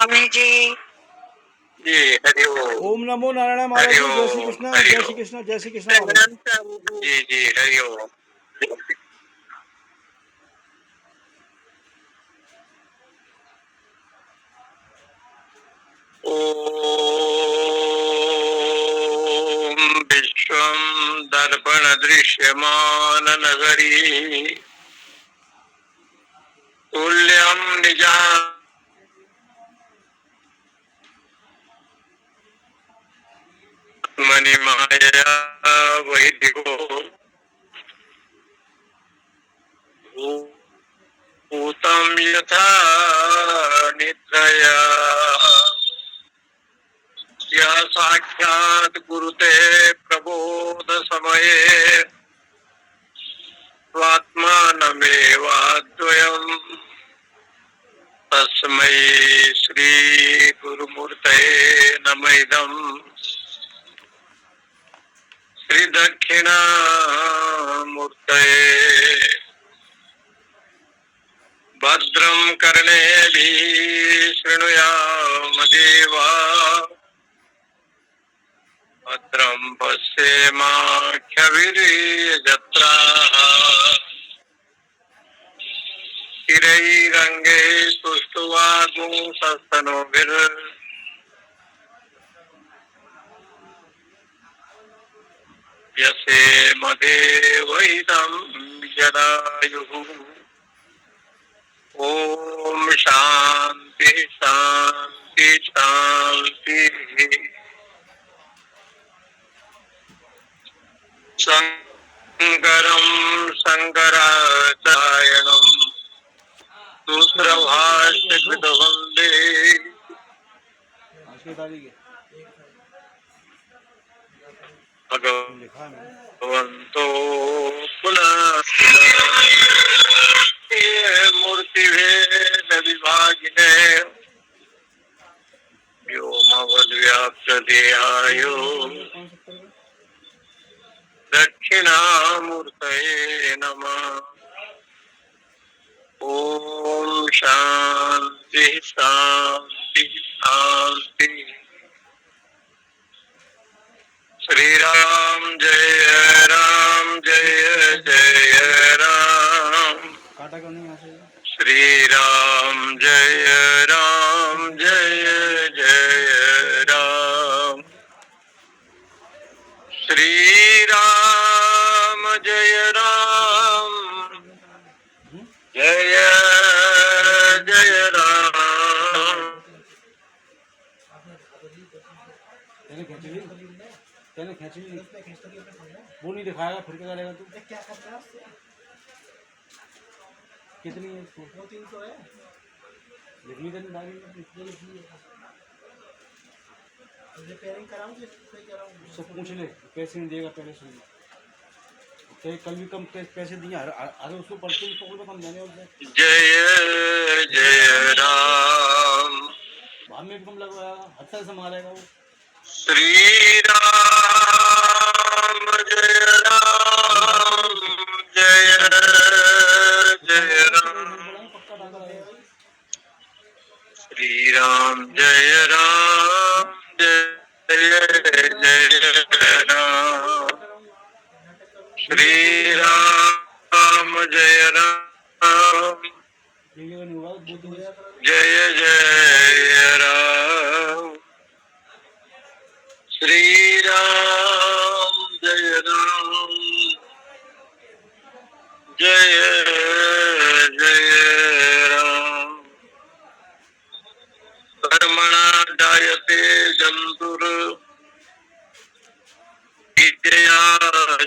स्वामी जी जी हरि ओम। ओम नमो नारायण महाराज जी। जय श्री कृष्ण, जय श्री कृष्ण, जय श्री कृष्ण महाराज जी जी हरि ओम। ओम विश्वं दर्पण दृश्यमान नगरी तुल्यं निजा मणिमाया वैदिको भूतं यथा निद्रया यः साक्षात् कुरुते प्रबोध समये स्वात्मानमेवाद्वयम् तस्मै श्री गुरुमूर्तये नमः। इदम् श्री दक्षिणामूर्तये भद्रं कर्णेभिः शृणुयाम देवा भद्रं पश्येमाक्षभिर्यजत्राः स्थिरैरङ्गे सुष्ठुवागुंसस्तनोभिर्यसेमदेवहितं जदायुः। ओम शांति शांति शांति। शंकरं शंकराचार्यं सूत्रभाष्यकृत वंदे भगवन्तो पुनः मूर्तिभेद विभागिने व्योमवद्व्याप्त देहायो दक्षिणामूर्तये नमः। ओम शांति शांति शांति। श्री राम जय जय राम। श्री राम जय जय राम। श्री राम जय जय राम। वो नहीं दिखाएगा फिर क्या करेगा तू? क्या कर रहा है? कितनी है? 300 है। लिखनी तो नहीं डाली, रिपेयरिंग कराऊंगी, सब पूछ ले पैसे नहीं देगा पहले सुन। तो कल भी कम पैसे दिए, अरे उसको पर्चे भी तो कम देने। जय जय राम। बाद में भी कम लगवाया, हत्या से मारेगा वो। श्री राम जय जय राम। श्री राम जय जय राम। श्री राम जय जय राम। श्री राम जय जय राम। कर्मणा जायते जन्तुर विद्यया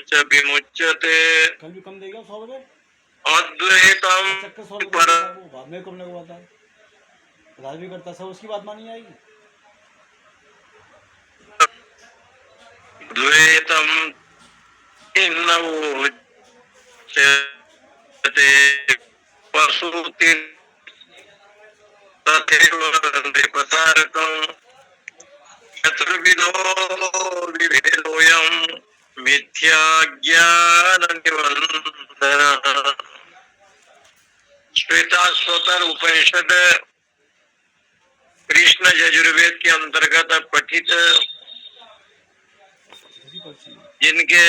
च विमुच्यते। कम देगा 100 रुपए। अद्वैतम पर बाद में कम लगवाता है, राज भी करता, सब उसकी बात मानी जाएगी। द्वैतम इन्नवोच्यते पशुति तथैव नृपतारकं चतुर्विधो विभेदोऽयं मिथ्या ज्ञाननिबन्धनः। श्वेताश्वतर उपनिषद कृष्ण अपने यजुर्वेद के अंतर्गत पठित जिनके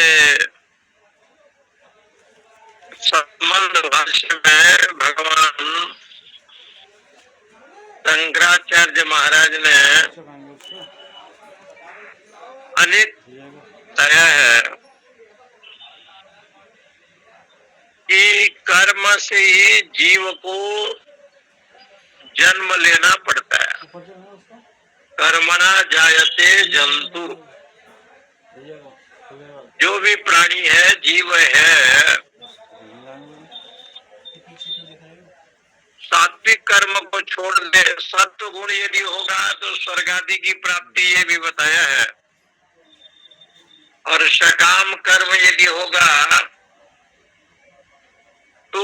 संबंध भाष्य में भगवान शंकराचार्य महाराज ने अनेक बताया है कि कर्म से ही जीव को जन्म लेना पड़ता है। कर्मणा जायते जंतु, जो भी प्राणी है, जीव है, सात्विक कर्म को छोड़ दे, सत्व गुण यदि होगा तो स्वर्ग आदि की प्राप्ति, ये भी बताया है। और सकाम कर्म यदि होगा तो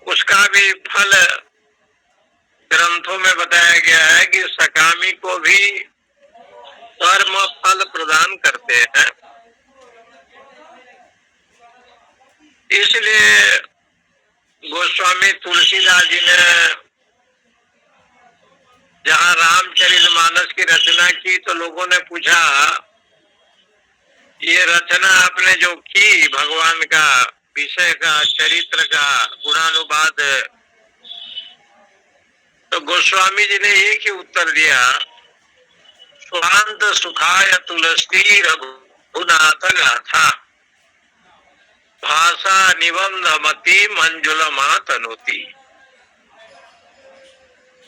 उसका भी फल ग्रंथों में बताया गया है कि सकामी को भी कर्म फल प्रदान करते हैं। इसलिए गोस्वामी तुलसीदास जी ने जहाँ रामचरितमानस की रचना की तो लोगों ने पूछा, ये रचना आपने जो की भगवान का विषय का, चरित्र का गुणानुवाद, तो गोस्वामी जी ने एक ही उत्तर दिया, स्वांत सुखाय तुलसी रघुनाथ गाथा, भाषा निबंध मति मंजुलमा तनोती।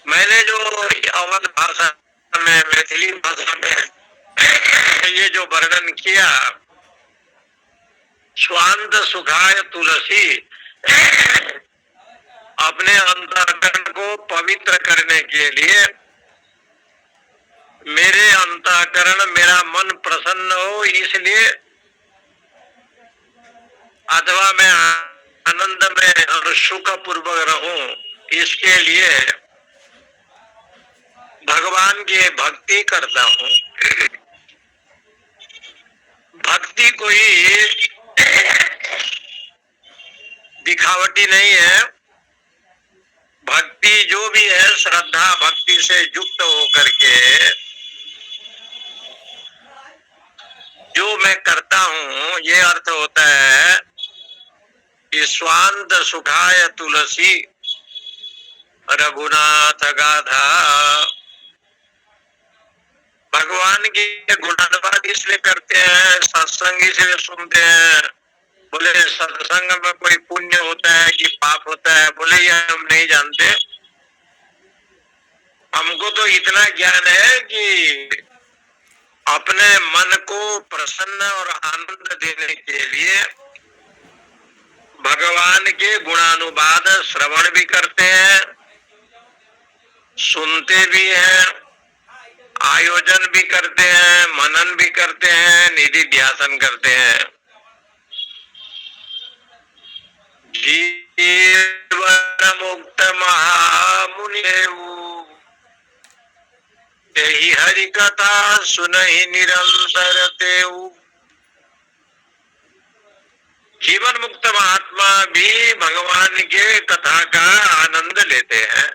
मैंने जो अवध भाषा में, मैथिली भाषा में ये जो वर्णन किया, स्वांत सुखाय तुलसी, अपने अंतःकरण को पवित्र करने के लिए, मेरे अंतःकरण, मेरा मन प्रसन्न हो इसलिए, अथवा मैं आनंद में और सुख पूर्वक रहूं इसके लिए भगवान की भक्ति करता हूँ। भक्ति कोई दिखावटी नहीं है। भक्ति जो भी है श्रद्धा भक्ति से युक्त होकर के जो मैं करता हूँ, ये अर्थ होता है कि स्वांत सुखाय तुलसी रघुनाथ गाथा। भगवान के गुणानुवाद इसलिए करते हैं, सत्संग इसलिए सुनते हैं। बोले सत्संग में कोई पुण्य होता है कि पाप होता है? बोले ये हम नहीं जानते, हमको तो इतना ज्ञान है कि अपने मन को प्रसन्न और आनंद देने के लिए भगवान के गुणानुवाद श्रवण भी करते हैं, सुनते भी हैं, आयोजन भी करते हैं, मनन भी करते हैं, निधि ध्यासन करते हैं। जीवन मुक्त महामुनि यही हरि कथा सुनहि निरंतर तेऊ। जीवन मुक्त महात्मा भी भगवान के कथा का आनंद लेते हैं।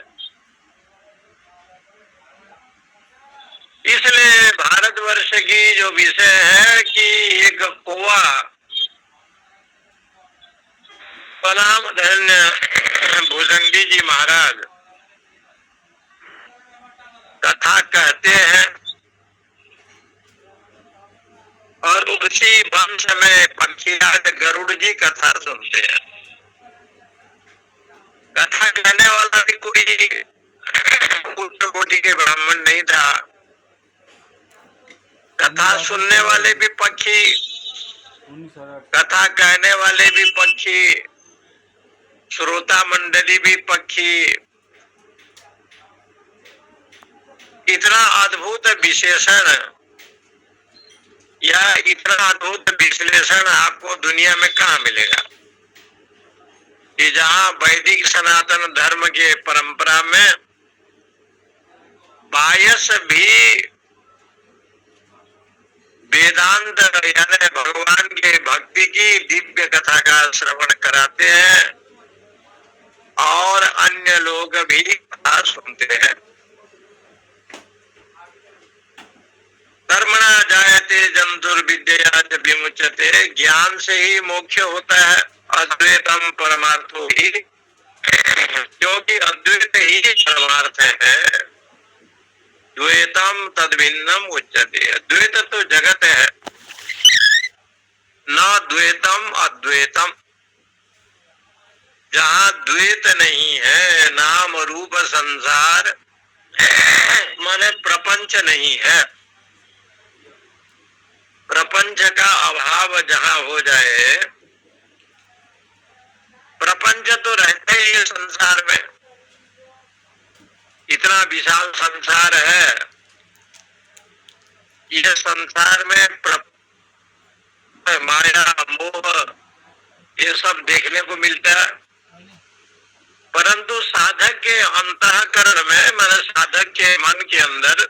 इसलिए भारतवर्ष की जो विषय है कि एक कौवा परम धन्य भुजंगी जी महाराज कथा कहते हैं और उसी वंश में पक्षीराज गरुड़ जी कथा सुनते हैं। कथा कहने वाला भी कोई उच्च कोटि के ब्राह्मण नहीं था, कथा सुनने वाले भी पक्षी, कथा कहने वाले भी पक्षी, श्रोता मंडली भी पक्षी। इतना अद्भुत विशेषण या इतना अद्भुत विश्लेषण आपको दुनिया में कहाँ मिलेगा कि जहाँ वैदिक सनातन धर्म के परंपरा में बायस भी वेदांत यानी भगवान के भक्ति की दिव्य कथा का श्रवण कराते हैं और अन्य लोग भी कथा सुनते हैं। विषयाच विमुच्यते, ज्ञान से ही मोक्ष होता है, अद्वैतम परमार्थो ही, क्योंकि अद्वैत ही परमार्थ है। द्वैतम तद्भिन्नम उच्यते, द्वैत तो जगत है, न द्वैतम अद्वैतम। जहाँ द्वैत नहीं है, नाम रूप संसार माने प्रपंच नहीं है, प्रपंच का अभाव जहाँ हो जाए, प्रपंच तो रहते ही संसार में, इतना विशाल संसार है, यह संसार में माया मोह ये सब देखने को मिलता है, परंतु साधक के अंतःकरण में, माने साधक के मन के अंदर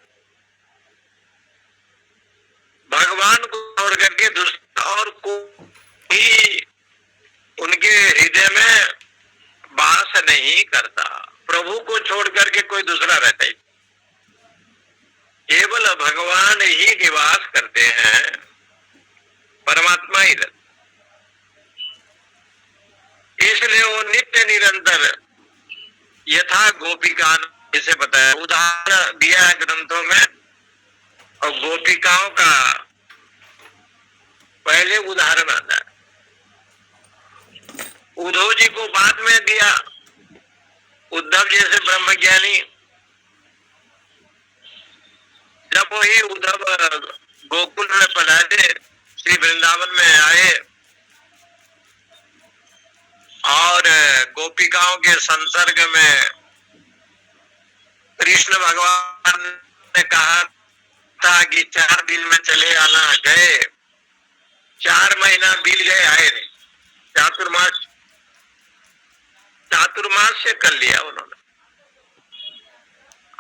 भगवान को छोड़ करके दूसरा और कोई उनके हृदय में वास नहीं करता। प्रभु को छोड़ करके कोई दूसरा रहता ही, केवल भगवान ही निवास करते हैं, परमात्मा ही रहते। इसलिए वो नित्य निरंतर यथा गोपिका इसे बताया, उदाहरण दिया है ग्रंथों में, और गोपिकाओं का पहले उदाहरण आता है। उद्धव जी को बाद में दिया, उद्धव जैसे ब्रह्मज्ञानी, जब वही उद्धव गोकुल में पधारे, श्री वृंदावन में आए और गोपिकाओं के संसर्ग में कृष्ण भगवान ने कहा था कि 4 दिन में चले आना, गए, 4 महीना बीत गए, आए नहीं, चातुर्मास से कर लिया उन्होंने।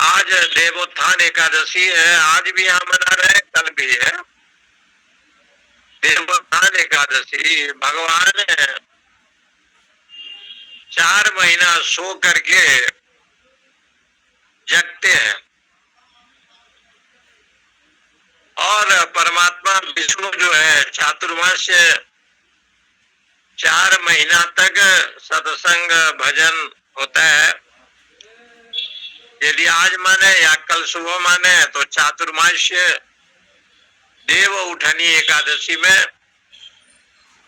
आज देवोत्थान एकादशी है, आज भी यहाँ मना रहे, कल भी है देवोत्थान एकादशी। भगवान 4 महीना सो करके जगते हैं, और परमात्मा विष्णु जो है चातुर्मास 4 महीना तक सत्संग भजन होता है। यदि आज माने या कल सुबह माने तो चातुर्मास्य देव उठनी एकादशी में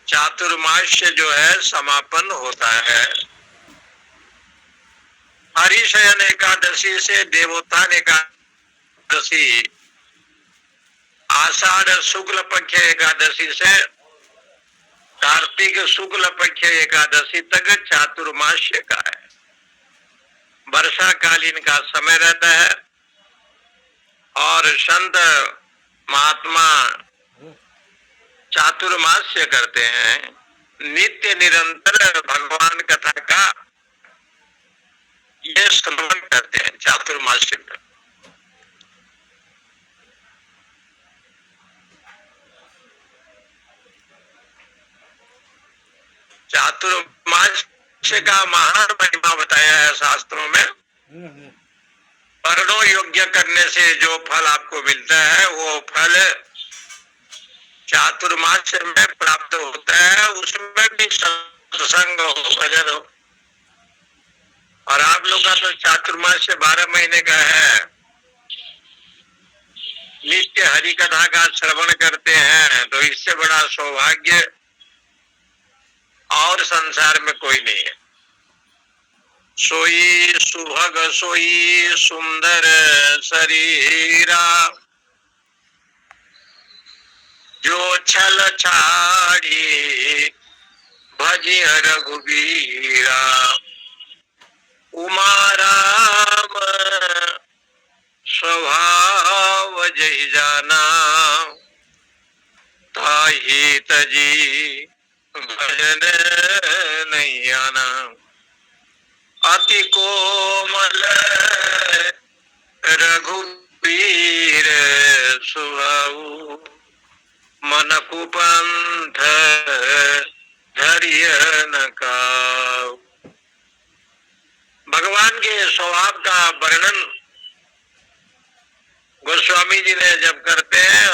चातुर्मास्य जो है समापन होता है। हरिशयन एकादशी से देवोत्थान एकादशी, आषाढ़ शुक्ल पक्ष एकादशी से कार्तिक शुक्ल पक्ष एकादशी तक चातुर्मास्य का है, वर्षा कालीन का समय रहता है। और संत महात्मा चातुर्मास्य करते हैं, नित्य निरंतर भगवान कथा का ये श्रवण करते हैं चातुर्मास्य में। चातुर्मास्य का महान महिमा बताया है शास्त्रों में। वर्णों योग्य करने से जो फल आपको मिलता है, वो फल चातुर्मास्य में प्राप्त होता है, उसमें भी सत्संग हो, भजन हो। और आप लोग का तो चातुर्मास्य 12 महीने का है, नित्य हरि कथा का श्रवण करते हैं, तो इससे बड़ा सौभाग्य और संसार में कोई नहीं है। सोई सुभग सोई सुंदर शरीरा, जो छल छाड़ी भजिय रघुबीरा। उमा राम स्वभाव जहि जाना, ताहि तजी भजन नहीं आना। अति कोमल रघुबीर सुहाऊ, मन कुपंथ धरिय न काऊ। भगवान के स्वभाव का वर्णन गोस्वामी जी ने जब करते हैं,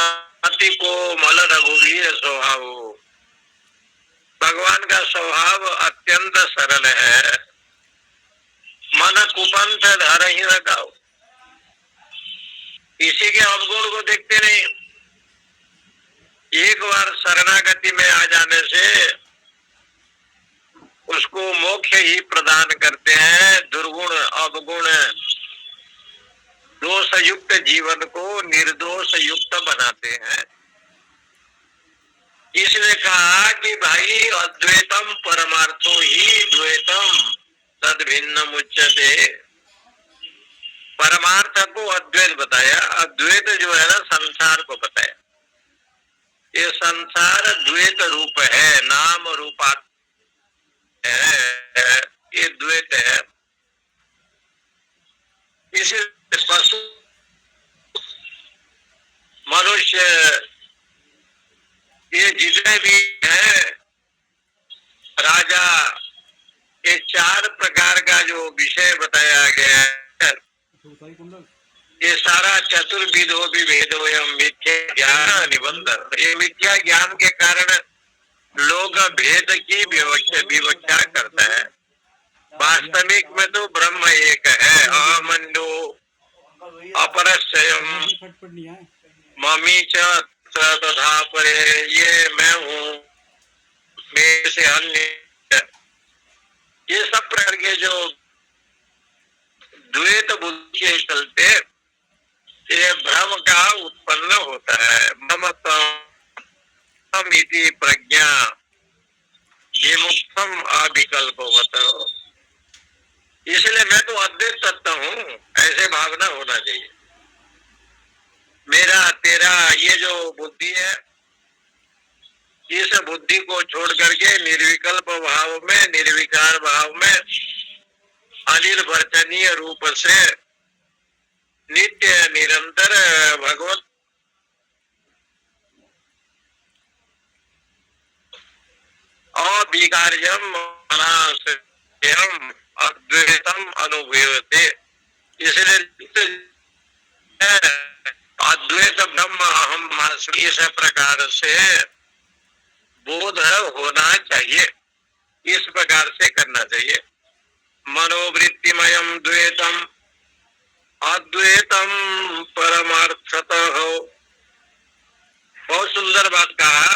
अति कोमल रघुवीर स्वभाव। भगवान का स्वभाव अत्यंत सरल है। मन कुपंथ धर ही लगाओ, किसी के अवगुण को देखते नहीं। एक बार शरणागति में आ जाने से उसको मोक्ष ही प्रदान करते हैं। दुर्गुण अवगुण दोष युक्त जीवन को निर्दोष युक्त बनाते हैं। इसने कहा कि भाई अद्वैतम परमार्थो ही द्वैतम तद भिन्न मुच्यते। परमार्थ को अद्वैत बताया, अद्वैत जो है ना संसार को बताया। ये संसार द्वैत रूप है, नाम रूपात्मक है, ये द्वैत है। इसे पशु मनुष्य ये जितने भी हैं राजा, ये चार प्रकार का जो विषय बताया गया है ये सारा चतुर्विधो विभेदो एवं मिथ्या ज्ञान निबंधन। ये मिथ्या ज्ञान के कारण लोग भेद की विवक्षा करता है। वास्तविक में तो ब्रह्म एक है। अहमन्यो अपरस्यम ममी च तथा परे, ये मैं हूँ, मेरे से अन्य। ये सब प्रकार के जो द्वैत बुद्धि के चलते ये भ्रम का उत्पन्न होता है। ममतमिति प्रज्ञा विमुक्तम अविकल्पवत। इसलिए मैं तो अद्वैत तत्व हूँ, ऐसे भावना होना चाहिए। मेरा तेरा ये जो बुद्धि है, इस बुद्धि को छोड़ करके निर्विकल्प भाव में, निर्विकार भाव में, अनिर्वचनीय रूप से नित्य निरंतर भगवत अविकार्यम अनाश्रयम अद्वैतम अनुभूयते। इसलिए अद्वैत ब्रह्म अहम इस प्रकार से बोध होना चाहिए, इस प्रकार से करना चाहिए। मनोवृत्तिमयम द्वैतम अद्वैतम परमार्थतः। बहुत सुंदर बात कहा,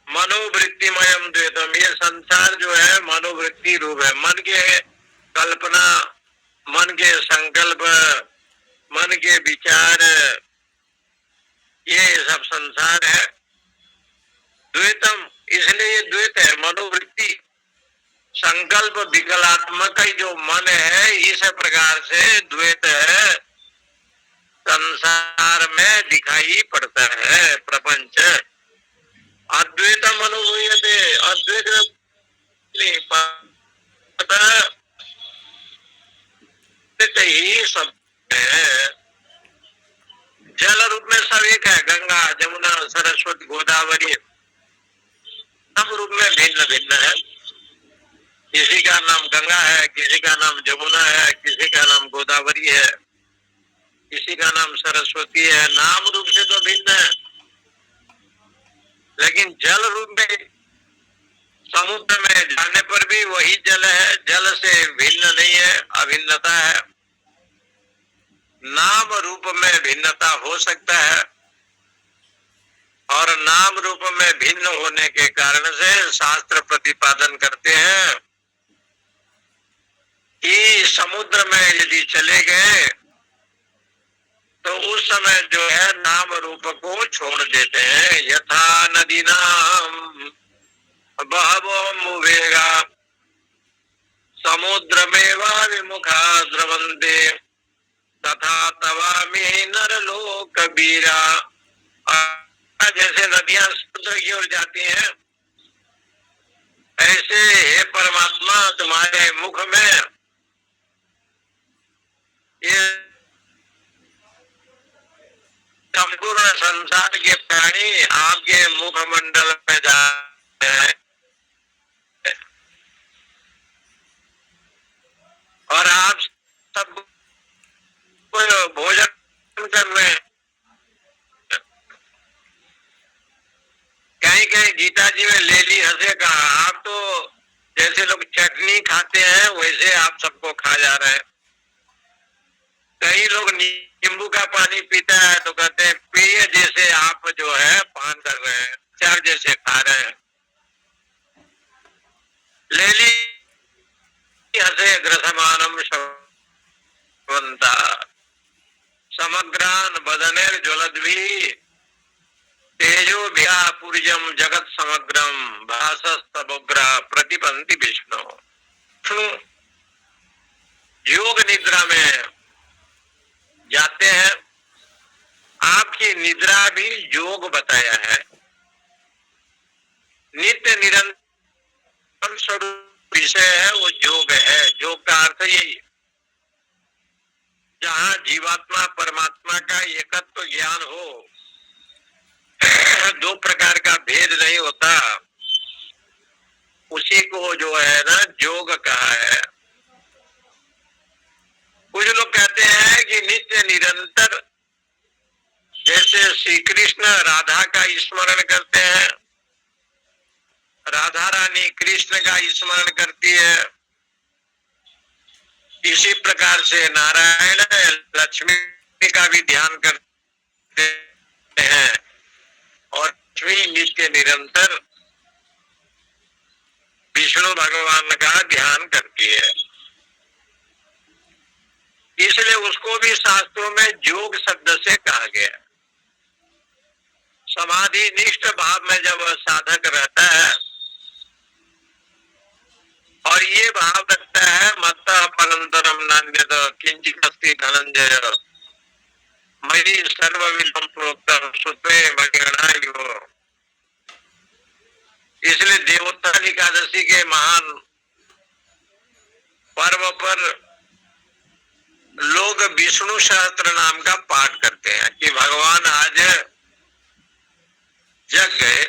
मनोवृत्तिमयम द्वैतम। ये संसार जो है मनोवृत्ति रूप है। मन के कल्पना, मन के संकल्प, मन के विचार, ये सब संसार है। द्वैतम इसलिए ये द्वैत है, मनोवृत्ति संकल्प विकलात्मक जो मन है, इस प्रकार से द्वैत है संसार में दिखाई पड़ता है प्रपंच। अद्वैतम अनुभूयते, अद्वैत ही सब है। जल रूप में सब एक है, गंगा जमुना सरस्वती गोदावरी सब रूप में भिन्न भिन्न है। किसी का नाम गंगा है, किसी का नाम जमुना है, किसी का नाम गोदावरी है, किसी का नाम सरस्वती है। नाम रूप से तो भिन्न है, लेकिन जल रूप में समुद्र में जाने पर भी वही जल है, जल से भिन्न नहीं है, अभिन्नता है। नाम रूप में भिन्नता हो सकता है, और नाम रूप में भिन्न होने के कारण से शास्त्र प्रतिपादन करते हैं कि समुद्र में यदि चले गए तो उस समय जो है नाम रूप को छोड़ देते हैं। यथा नदी नाम बहवो वेगा समुद्र में विमुखा द्रवंते तथा तवामी नरलोक बीरा। जैसे नदियां समुद्र की ओर जाती हैं, ऐसे हे परमात्मा तुम्हारे मुख में ये संपूर्ण संसार के प्राणी आपके मुखमंडल में जाते हैं, और आप सब भोजन कर रहे हैं। सीता जी में ले ली हंसे, कहा आप तो जैसे लोग चटनी खाते हैं वैसे आप सबको खा जा रहे हैं। कई लोग नींबू का पानी पीता है तो कहते हैं पिए जैसे आप जो है पान कर रहे हैं, चार जैसे खा रहे हैं। ले ली हसे ग्रसमानम शवंता समग्रान बदनेर ज्वलद्भी तेजो व्यापुर्यम जगत समग्रम भासस्तबुग्र प्रतिपंति विष्णु। योग निद्रा में जाते हैं, आपकी निद्रा भी योग बताया है। नित्य निरंतर स्वरूप विषय है वो योग है। योग का अर्थ यही है, जहाँ जीवात्मा परमात्मा का एकत्व ज्ञान हो, दो प्रकार का भेद नहीं होता, उसी को जो है ना योग कहा है। कुछ लोग कहते हैं कि नित्य निरंतर, जैसे श्री कृष्ण राधा का स्मरण करते हैं, राधा रानी कृष्ण का स्मरण करती है, इसी प्रकार से नारायण लक्ष्मी का भी ध्यान करते हैं और लक्ष्मी नित्य निरंतर विष्णु भगवान का ध्यान करती है। इसलिए उसको भी शास्त्रों में योग शब्द से कहा गया। समाधि निष्ठ भाव में जब साधक रहता है और ये भाव रखता है मत्तः फलंतरम नान्यत किंचित् अस्ति धनंजय मयि सर्वविधं प्रोक्तम सुत्वे मणिगणायो। इसलिए देवोत्थान एकादशी के महान पर्व पर लोग विष्णु सहस्त्र नाम का पाठ करते हैं कि भगवान आज जग गए,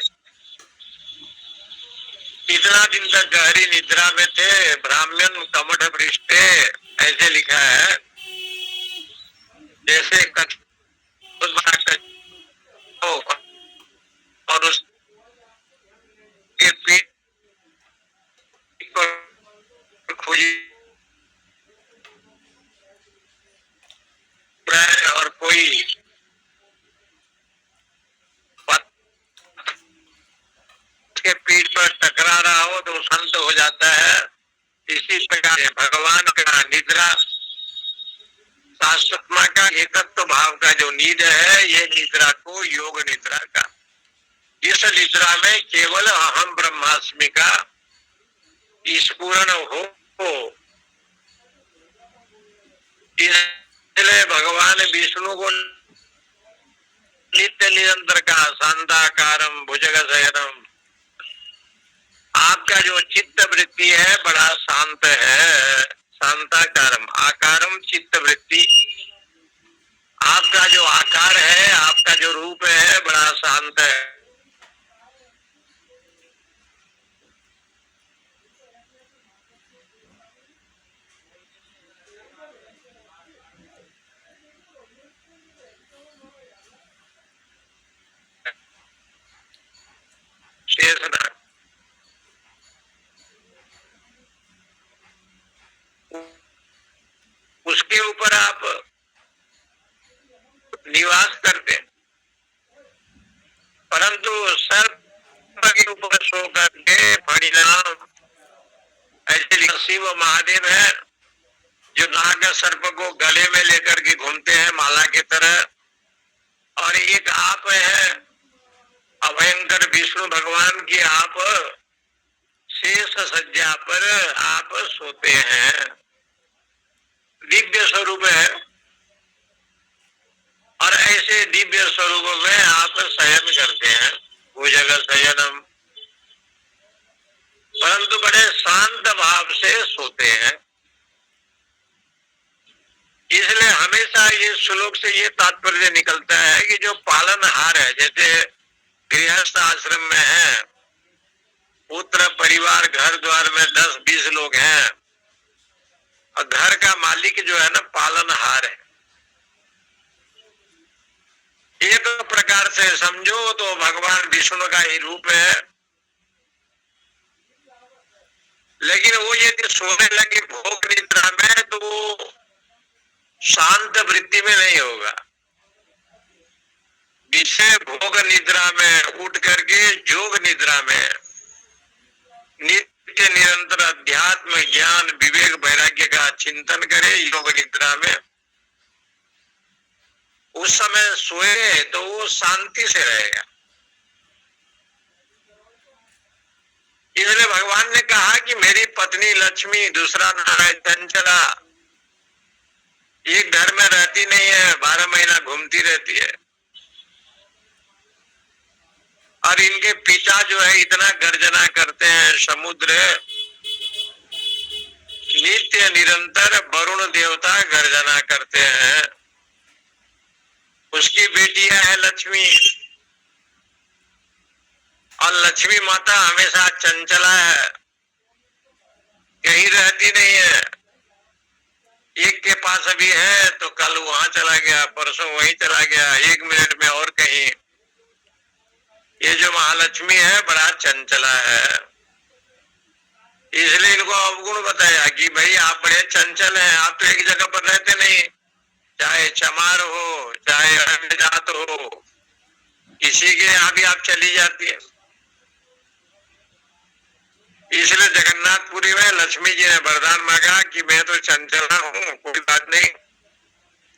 इतना दिन तक गहरी निद्रा में थे, ब्राह्मण कमठ पृष्ठे, ऐसे लिखा है। जैसे और उसके पीठ पर खुजी और कोई के पीठ पर टकरा रहा हो तो शांत हो जाता है। इसी प्रकार भगवान का निद्रा शाश्वतमा का एकत्व भाव का जो नींद है, ये निद्रा को योग निद्रा का। इस निद्रा में केवल अहम ब्रह्मास्मि का स्फुरण हो, इसलिए भगवान विष्णु को नित्य निरंतर का शांताकारम भुजगशयनम, आपका जो चित्त वृत्ति है बड़ा शांत है। शांताकारम आकारम चित्त वृत्ति, आपका जो आकार है, आपका जो रूप है बड़ा शांत है। शेषनाग उसके ऊपर आप निवास करते, परंतु सर्प के ऊपर सो करके परिणाम, ऐसे शिव महादेव है जो नाग सर्प को गले में लेकर के घूमते हैं माला की तरह, और एक आप है अभयंकर विष्णु भगवान की, आप शेष सज्जा पर आप सोते हैं। दिव्य स्वरूप है और ऐसे दिव्य स्वरूप में आप शयन करते हैं, भुजग शयनम, परंतु बड़े शांत भाव से सोते हैं। इसलिए हमेशा ये श्लोक से ये तात्पर्य निकलता है कि जो पालनहार है, जैसे गृहस्थ आश्रम में है, पुत्र परिवार घर द्वार में 10-20 लोग हैं और घर का मालिक जो है ना पालनहार है। एक प्रकार से समझो तो भगवान विष्णु का ही रूप है लेकिन वो यदि सोने लगे भोग निद्रा में तो वो शांत वृत्ति में नहीं होगा। विषय भोग निद्रा में उठ करके योग निद्रा में नित्य निरंतर अध्यात्म ज्ञान विवेक वैराग्य का चिंतन करे योग निद्रा में, उस समय सोए तो वो शांति से रहेगा। इसलिए भगवान ने कहा कि मेरी पत्नी लक्ष्मी, दूसरा नाम है चंचला, एक घर में रहती नहीं है, 12 महीना घूमती रहती है। और इनके पिता जो है इतना गर्जना करते हैं, समुद्र नित्य निरंतर वरुण देवता गर्जना करते हैं। उसकी बेटियां है लक्ष्मी, और लक्ष्मी माता हमेशा चंचला है, कहीं रहती नहीं है। एक के पास अभी है तो कल वहां चला गया, परसों वहीं चला गया, 1 मिनट में और कहीं। ये जो महालक्ष्मी है बड़ा चंचला है, इसलिए इनको अवगुण बताया कि भाई आप बड़े चंचल हैं, आप तो एक जगह पर रहते नहीं, चाहे चमार हो चाहे अन्य जात हो, किसी के यहाँ भी आप चली जाती है। इसलिए जगन्नाथपुरी में लक्ष्मी जी ने वरदान मांगा कि मैं तो चंचला हूँ, कोई बात नहीं,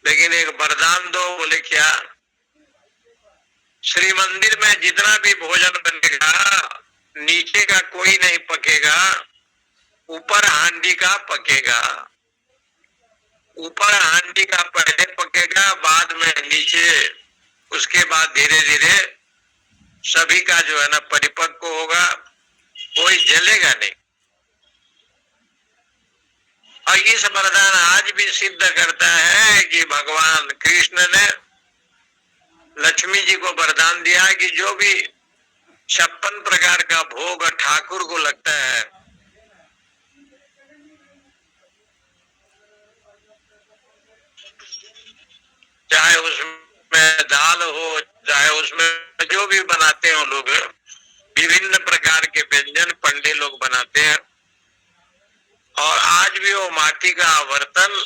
लेकिन एक वरदान दो। बोले क्या? श्री मंदिर में जितना भी भोजन बनेगा नीचे का कोई नहीं पकेगा, ऊपर हांडी का पकेगा। ऊपर हांडी का पहले पकेगा, बाद में नीचे, उसके बाद धीरे धीरे सभी का जो है ना परिपक्व होगा, कोई जलेगा नहीं। और इस वरदान आज भी सिद्ध करता है कि भगवान कृष्ण ने लक्ष्मी जी को वरदान दिया कि जो भी 56 प्रकार का भोग ठाकुर को लगता है, चाहे उसमें दाल हो, चाहे उसमें जो भी बनाते हो लोग, विभिन्न प्रकार के व्यंजन पंडित लोग बनाते हैं। और आज भी वो माटी का बर्तन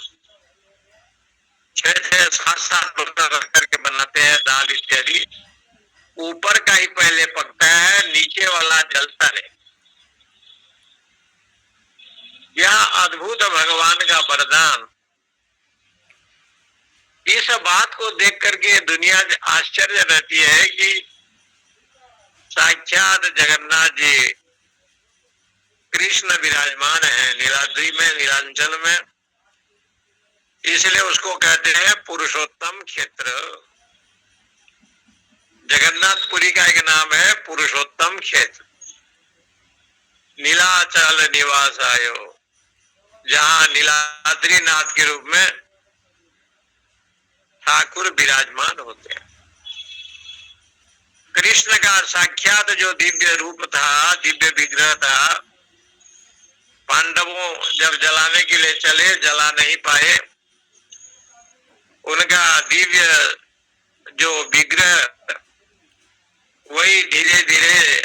6-6, 7-7 बर्तन रख करके बनाते हैं, दाल इत्यादि। ऊपर का ही पहले पकता है, नीचे वाला जलता नहीं। यह अद्भुत भगवान का वरदान। इस बात को देख करके दुनिया आश्चर्य रहती है कि साक्षात जगन्नाथ जी कृष्ण विराजमान है नीलाद्रि में, नीलांचल में। इसलिए उसको कहते हैं पुरुषोत्तम क्षेत्र। जगन्नाथपुरी का एक नाम है पुरुषोत्तम क्षेत्र। नीलाचल निवास आयो, जहां नीलाद्री नाथ के रूप में ठाकुर विराजमान होते हैं। कृष्ण का साक्षात जो दिव्य रूप था, दिव्य विग्रह था, पांडवों जब जलाने के लिए चले, जला नहीं पाए। उनका दिव्य जो विग्रह वही धीरे धीरे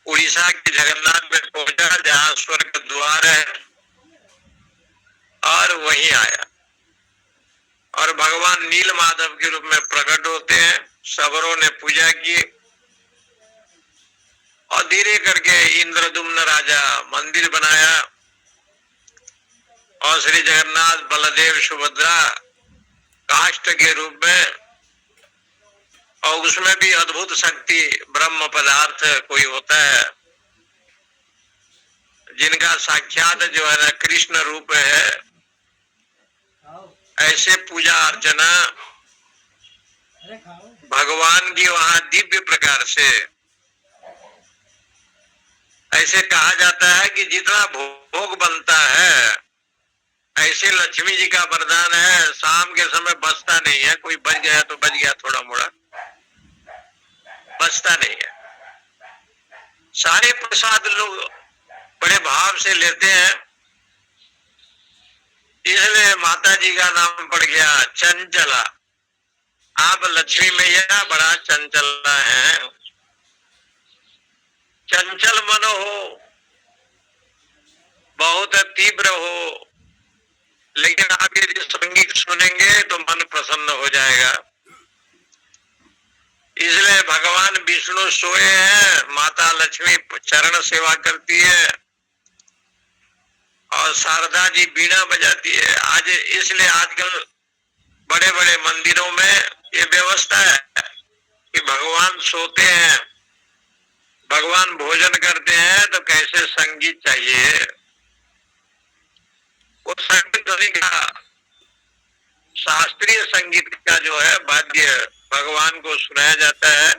उड़ीसा के जगन्नाथ में पहुंचा, जहां स्वर्ग द्वार है, और वहीं आया। और भगवान नील माधव के रूप में प्रकट होते हैं। सबरों ने पूजा की, और धीरे करके इंद्रदुम्न राजा मंदिर बनाया, और श्री जगन्नाथ बलदेव सुभद्रा काष्ठ के रूप में, और उसमें भी अद्भुत शक्ति ब्रह्म पदार्थ कोई होता है, जिनका साक्षात जो है ना कृष्ण रूप है। ऐसे पूजा अर्चना भगवान की वहां दिव्य प्रकार से। ऐसे कहा जाता है कि जितना भोग बनता है, ऐसे लक्ष्मी जी का वरदान है, शाम के समय बचता नहीं है। कोई बच गया तो बच गया, थोड़ा मोड़ा बचता नहीं है। सारे प्रसाद लोग बड़े भाव से लेते हैं, इसलिए माता जी का नाम पड़ गया चंचला। आप लक्ष्मी मैया बड़ा चंचला है। चंचल मन हो बहुत तीव्र हो, लेकिन आप यदि संगीत सुनेंगे तो मन प्रसन्न हो जाएगा। इसलिए भगवान विष्णु सोए हैं, माता लक्ष्मी चरण सेवा करती है और शारदा जी बीणा बजाती है। आज इसलिए आजकल बड़े बड़े मंदिरों में ये व्यवस्था है कि भगवान सोते हैं, भगवान भोजन करते हैं, तो कैसे संगीत चाहिए। वो संगीत का शास्त्रीय संगीत का जो है वाद्य भगवान को सुनाया जाता है।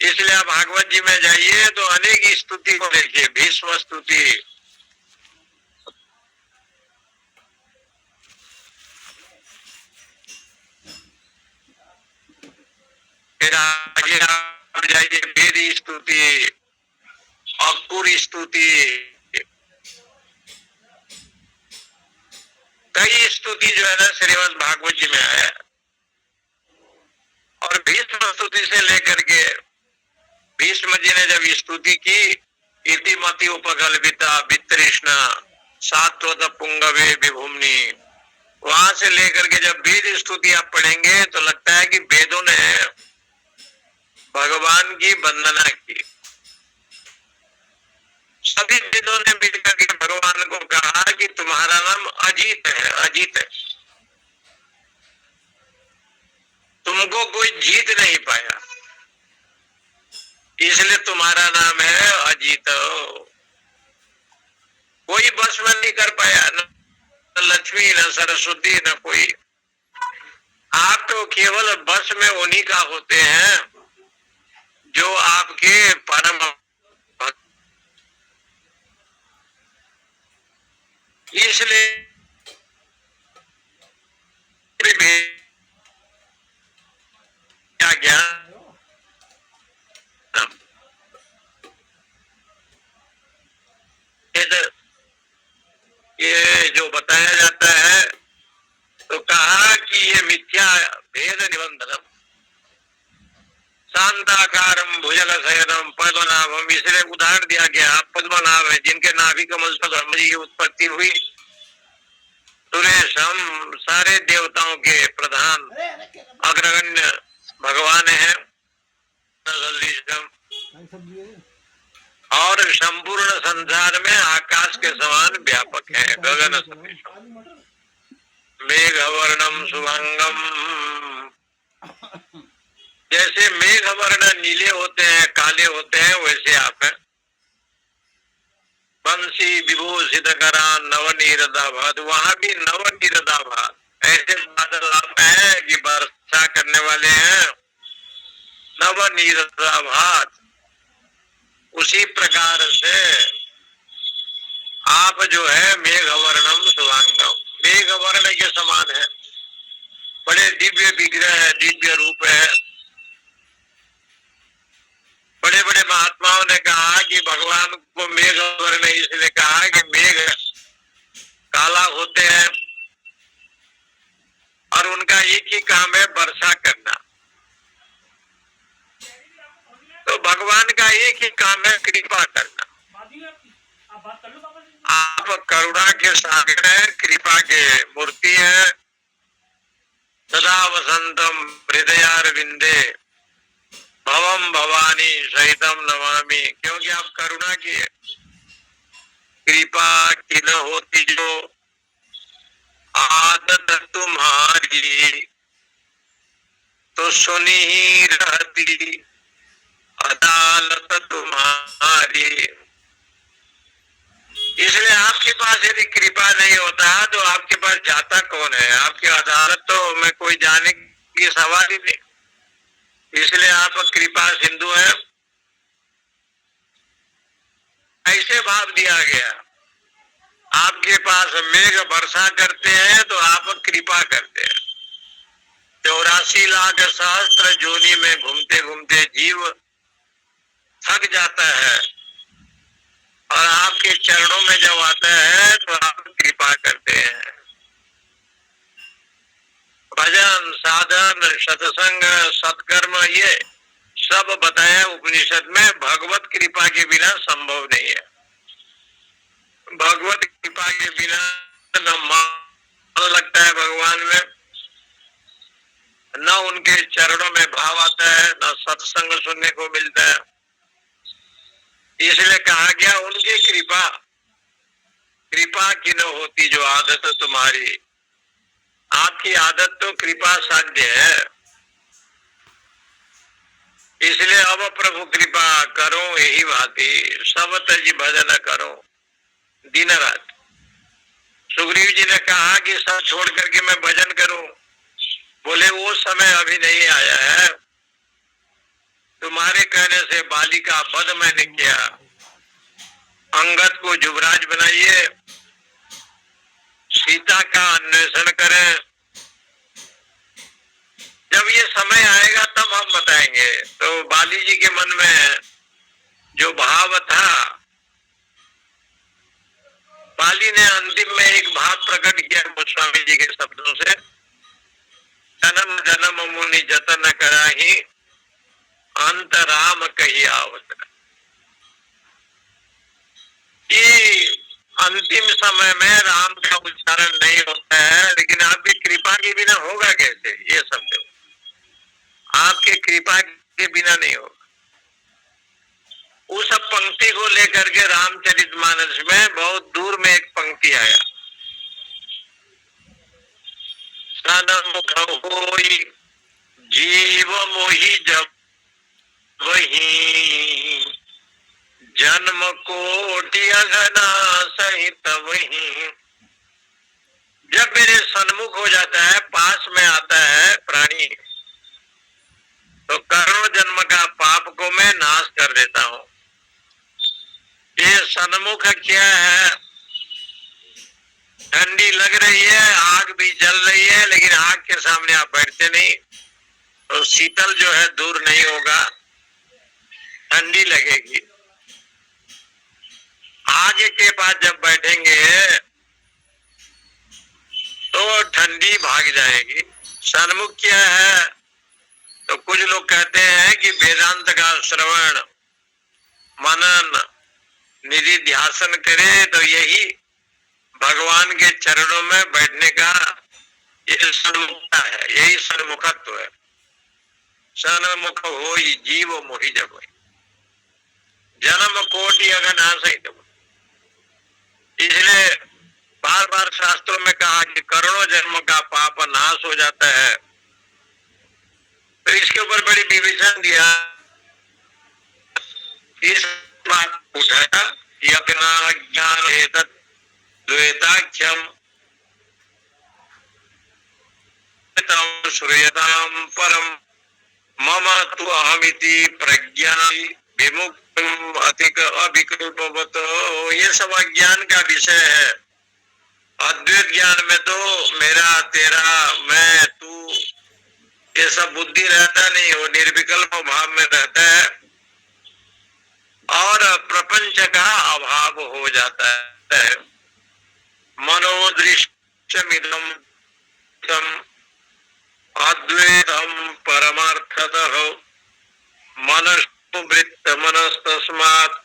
इसलिए आप भागवत जी में जाइए तो अनेक स्तुति को देखिए, भीष्म स्तुति, फिर आगे आप जाइए वेद स्तुति, अक्रूर स्तुति, कई स्तुति जो है ना श्रीमद् भागवत जी में है। और भीष्म स्तुति से लेकर के भीष्म जी ने जब स्तुति की, इतिमति उपकल्पिता वितृष्णा सात्वत पुंगवे विभूमि, वहां से लेकर के जब वेद स्तुति आप पढ़ेंगे तो लगता है कि वेदों ने भगवान की वंदना की। सभी वेदों ने मिलकर के भगवान को कहा कि तुम्हारा नाम अजीत है, अजीत है, तुमको कोई जीत नहीं पाया, इसलिए तुम्हारा नाम है अजीत। कोई बस में नहीं कर पाया, न लक्ष्मी, न सरस्वती, न कोई। आप तो केवल बस में उन्हीं का होते हैं जो आपके परम भक्त। इसलिए क्या ज्ञान ये जो बताया जाता है, तो कहा कि ये मिथ्या भेद निबंधनम शांताकारम भुजग शयनम पद्मनाभम, इसलिए उदाहरण दिया गया। आप पद्मनाभ है, जिनके नाभि कमल से ब्रह्म जी की उत्पत्ति हुई। सुरेशम, सारे देवताओं के प्रधान अग्रगण्य भगवान है। और संपूर्ण संसार में आकाश के समान व्यापक है, गगन सदृशम मेघ वर्णम शुभंगम। जैसे मेघ वर्ण नीले होते हैं, काले होते हैं, वैसे आप हैं। बंसी विभूषित करा नवनीरदाभात, वहां भी नवनीरदाभात, ऐसे बादल आप हैं कि वर्षा करने वाले हैं। नवनीरदाभात, उसी प्रकार से आप जो है मेघ वर्णम शुभांगम, मेघ वर्ण के समान है। बड़े दिव्य विग्रह है, दिव्य रूप है। बड़े बड़े महात्माओं ने कहा कि भगवान को मेघ वर्ण इसलिए कहा कि मेघ काला होते हैं और उनका एक ही काम है वर्षा करना। तो भगवान का एक ही काम है कृपा करना। आप करुणा के सागर हैं, कृपा के मूर्ति है। सदा वसंतम हृदयारविंदे भवम भवानी सहितम नमामि, क्योंकि आप करुणा की है। कृपा की न होती जो आदत तुम्हारी, तो सुनी ही रहती अदालत तुम्हारी। इसलिए आपके पास यदि कृपा नहीं होता तो आपके पास जाता कौन है? आपकी अदालत तो मैं कोई जाने की सवाल ही नहीं। इसलिए आप कृपा सिंधु हैं। ऐसे भाव दिया गया। आपके पास मेघ वर्षा करते हैं तो आप कृपा करते हैं। 84 लाख सहस्त्र जोनि में घूमते घूमते जीव थक जाता है और आपके चरणों में जब आता है तो आप कृपा करते हैं। भजन, साधन, सत्संग, सत्कर्म, ये सब बताया उपनिषद में। भगवत कृपा के बिना संभव नहीं है। भगवत कृपा के बिना न मन लगता है भगवान में, न उनके चरणों में भाव आता है, न सत्संग सुनने को मिलता है। इसलिए कहा गया उनकी कृपा, कृपा की न होती जो आदत तुम्हारी। आपकी आदत तो कृपा साध्य है, इसलिए अब प्रभु कृपा करो यही भांति, सब तज भजन करो दिन रात। सुग्रीव जी ने कहा कि सब छोड़ करके मैं भजन करूं, बोले वो समय अभी नहीं आया है। तुम्हारे कहने से बाली का वध मैंने किया, अंगद को युवराज बनाइए, सीता का अन्वेषण करें, जब ये समय आएगा तब हम बताएंगे। तो बाली जी के मन में जो भाव था, बाली ने अंतिम में एक भाव प्रकट किया गोस्वामी जी के शब्दों से, जन्म जन्म मुनि जतन कराही, अंत राम कही आवत। ये अंतिम समय में राम का उच्चारण नहीं होता है, लेकिन आपकी कृपा के बिना होगा कैसे? ये शब्द आपके कृपा के बिना नहीं होगा। उस पंक्ति को लेकर के रामचरितमानस में बहुत दूर में एक पंक्ति आया, सनमुख होई जीव मोहि जब वही, जन्म कोटि अघना सहित वही। जब मेरे सन्मुख हो जाता है, पास में आता है प्राणी, तो करोड़ों जन्म का पाप को मैं नाश कर देता हूँ। ये सन्मुख क्या है? ठंडी लग रही है, आग भी जल रही है, लेकिन आग के सामने आप बैठते नहीं, तो शीतल जो है दूर नहीं होगा, ठंडी लगेगी। आग के पास जब बैठेंगे तो ठंडी भाग जाएगी। सन्मुख क्या है? तो कुछ लोग कहते हैं कि वेदांत का श्रवण मनन निधि ध्यासन करे, तो यही भगवान के चरणों में बैठने का ये सन्मुखता है, यही सन्मुखत्व है। सन्मुख हो जीव मोहि जब, जन्म कोटि अगन आसहित। इसलिए बार बार शास्त्रों में कहा कि करोड़ों जन्म का पाप नाश हो जाता है। तो इसके ऊपर बड़ी विवेचन दिया, इस बात उठाया कि अपना ज्ञान हेतु द्वैताख्यम श्रूयताम परम मम तु अहमिति प्रज्ञा विमुक्तम अतिक अविकल्पवत। ये सब अज्ञान का विषय है। अद्वैत ज्ञान में तो मेरा तेरा मैं तू ये सब बुद्धि रहता नहीं, वो निर्विकल्प भाव में रहता है और प्रपंच का अभाव हो जाता है। मनोदृश्यमिदं अद्वैतम परमार्थतः मनस्तुवृत्त मनस्तस्मात्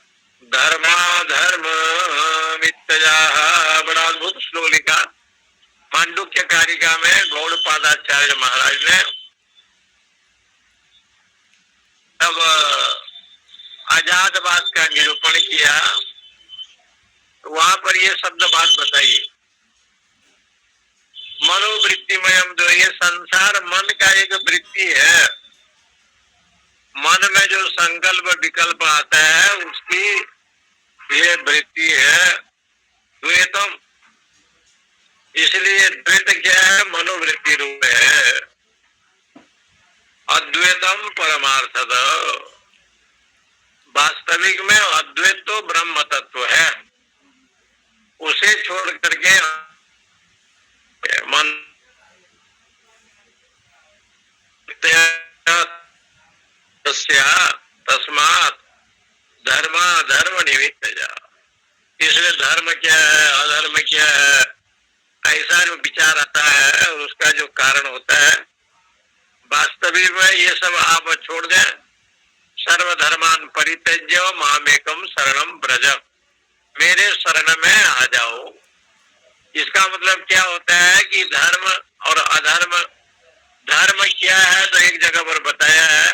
धर्माधर्म मित्यजाः। बड़ा अद्भुत श्लोक लिखा मांडुक्य कारिका में गौड़पादाचार्य महाराज ने। तब आजादवाद का निरूपण किया, तो वहां पर ये शब्द बात बताइए, मनोवृत्तिमयम, जो ये संसार मन का एक वृत्ति है, मन में जो संकल्प विकल्प आता है उसकी ये वृत्ति है द्वैतम। इसलिए द्वैत क्या है? मनोवृत्ति रूप है। अद्वैतम परमार्थद, वास्तविक में अद्वैत तो ब्रह्म तत्व है, उसे छोड़ करके मन तस्मात् धर्मा धर्म निमित्त जा। इसलिए धर्म क्या है अधर्म क्या है ऐसा जो विचार आता है और उसका जो कारण होता है, वास्तविक में ये सब आप छोड़ दें। सर्वधर्मान परित्यज्य मामेकम शरणम ब्रज, मेरे शरण में आ जाओ। इसका मतलब क्या होता है कि धर्म और अधर्म, धर्म क्या है तो एक जगह पर बताया है